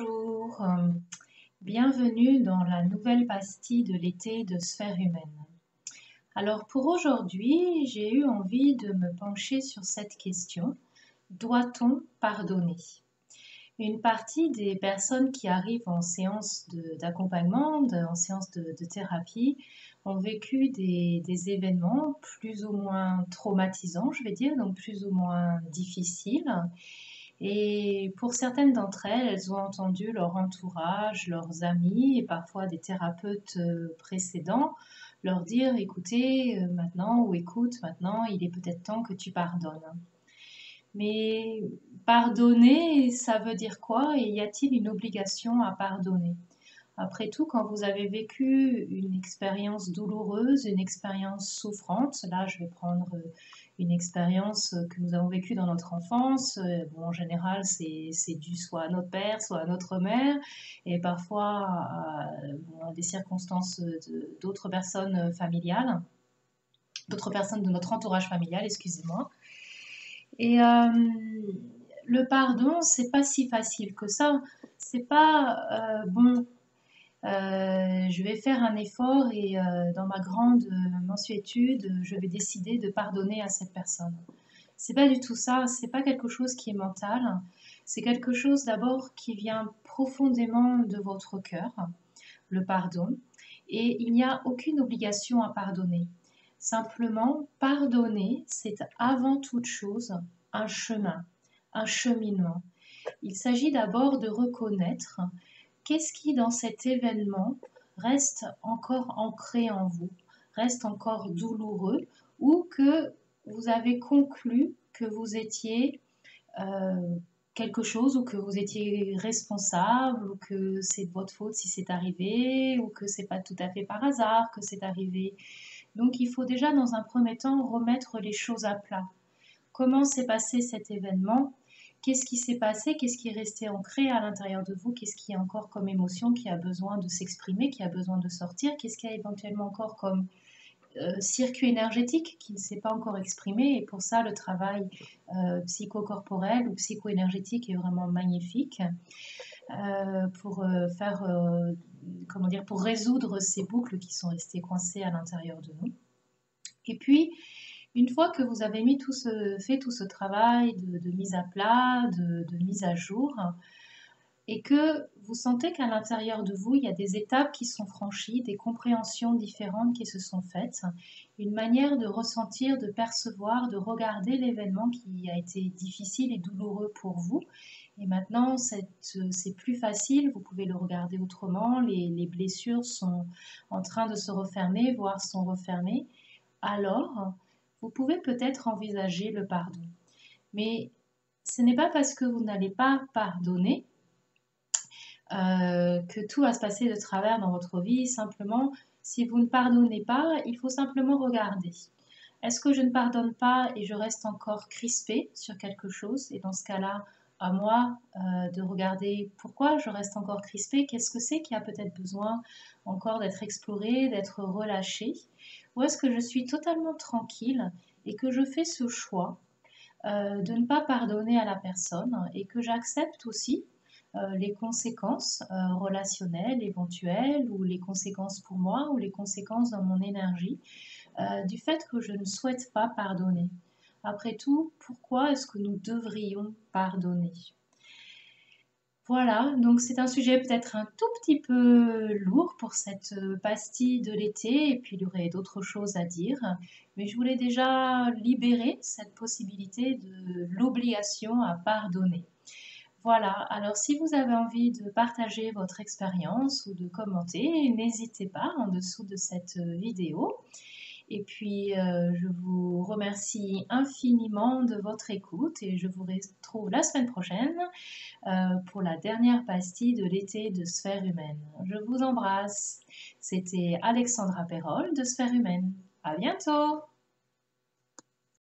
Bonjour, bienvenue dans la nouvelle pastille de l'été de Sphère Humaine. Alors pour aujourd'hui, j'ai eu envie de me pencher sur cette question: doit-on pardonner? Une partie des personnes qui arrivent en séance d'accompagnement, en séance de thérapie, ont vécu des événements plus ou moins traumatisants, je vais dire, donc plus ou moins difficiles. Et pour certaines d'entre elles, elles ont entendu leur entourage, leurs amis et parfois des thérapeutes précédents leur dire: écoutez, maintenant, ou écoute, maintenant, il est peut-être temps que tu pardonnes. Mais pardonner, ça veut dire quoi? Et y a-t-il une obligation à pardonner? Après tout, quand vous avez vécu une expérience douloureuse, une expérience souffrante, là je vais prendre une expérience que nous avons vécue dans notre enfance. Bon, en général, c'est dû soit à notre père, soit à notre mère, et parfois à des circonstances d'autres personnes familiales, d'autres personnes de notre entourage familial, excusez-moi. Et le pardon, c'est pas si facile que ça. C'est pas bon. Je vais faire un effort et dans ma grande mansuétude, je vais décider de pardonner à cette personne. C'est pas du tout ça, c'est pas quelque chose qui est mental, c'est quelque chose d'abord qui vient profondément de votre cœur, le pardon, et il n'y a aucune obligation à pardonner. Simplement, pardonner, c'est avant toute chose un chemin, un cheminement. Il s'agit d'abord de reconnaître qu'est-ce qui, dans cet événement, reste encore ancré en vous, reste encore douloureux, ou que vous avez conclu que vous étiez quelque chose, ou que vous étiez responsable, ou que c'est de votre faute si c'est arrivé, ou que c'est pas tout à fait par hasard que c'est arrivé. Donc il faut déjà dans un premier temps remettre les choses à plat. Comment s'est passé cet événement? Qu'est-ce qui s'est passé? Qu'est-ce qui est resté ancré à l'intérieur de vous? Qu'est-ce qui est encore comme émotion qui a besoin de s'exprimer, qui a besoin de sortir? Qu'est-ce qu'il y a éventuellement encore comme circuit énergétique qui ne s'est pas encore exprimé? Et pour ça, le travail psychocorporel ou psycho-énergétique est vraiment magnifique pour faire, comment dire, pour résoudre ces boucles qui sont restées coincées à l'intérieur de nous. Et puis, une fois que vous avez fait tout ce travail de mise à plat, de mise à jour, et que vous sentez qu'à l'intérieur de vous, il y a des étapes qui sont franchies, des compréhensions différentes qui se sont faites, une manière de ressentir, de percevoir, de regarder l'événement qui a été difficile et douloureux pour vous. Et maintenant, c'est plus facile, vous pouvez le regarder autrement, les blessures sont en train de se refermer, voire sont refermées. Alors, vous pouvez peut-être envisager le pardon. Mais ce n'est pas parce que vous n'allez pas pardonner que tout va se passer de travers dans votre vie. Simplement, si vous ne pardonnez pas, il faut simplement regarder. Est-ce que je ne pardonne pas et je reste encore crispée sur quelque chose? Et dans ce cas-là, à moi de regarder pourquoi je reste encore crispée, qu'est-ce que c'est qui a peut-être besoin encore d'être exploré, d'être relâché? Ou est-ce que je suis totalement tranquille et que je fais ce choix de ne pas pardonner à la personne et que j'accepte aussi les conséquences relationnelles éventuelles, ou les conséquences pour moi, ou les conséquences dans mon énergie du fait que je ne souhaite pas pardonner. Après tout, pourquoi est-ce que nous devrions pardonner? Voilà, donc c'est un sujet peut-être un tout petit peu lourd pour cette pastille de l'été, et puis il y aurait d'autres choses à dire, mais je voulais déjà libérer cette possibilité de l'obligation à pardonner. Voilà, alors si vous avez envie de partager votre expérience ou de commenter, n'hésitez pas en dessous de cette vidéo. Et puis, je vous remercie infiniment de votre écoute et je vous retrouve la semaine prochaine pour la dernière pastille de l'été de Sphère Humaine. Je vous embrasse. C'était Alexandra Perrol de Sphère Humaine. À bientôt!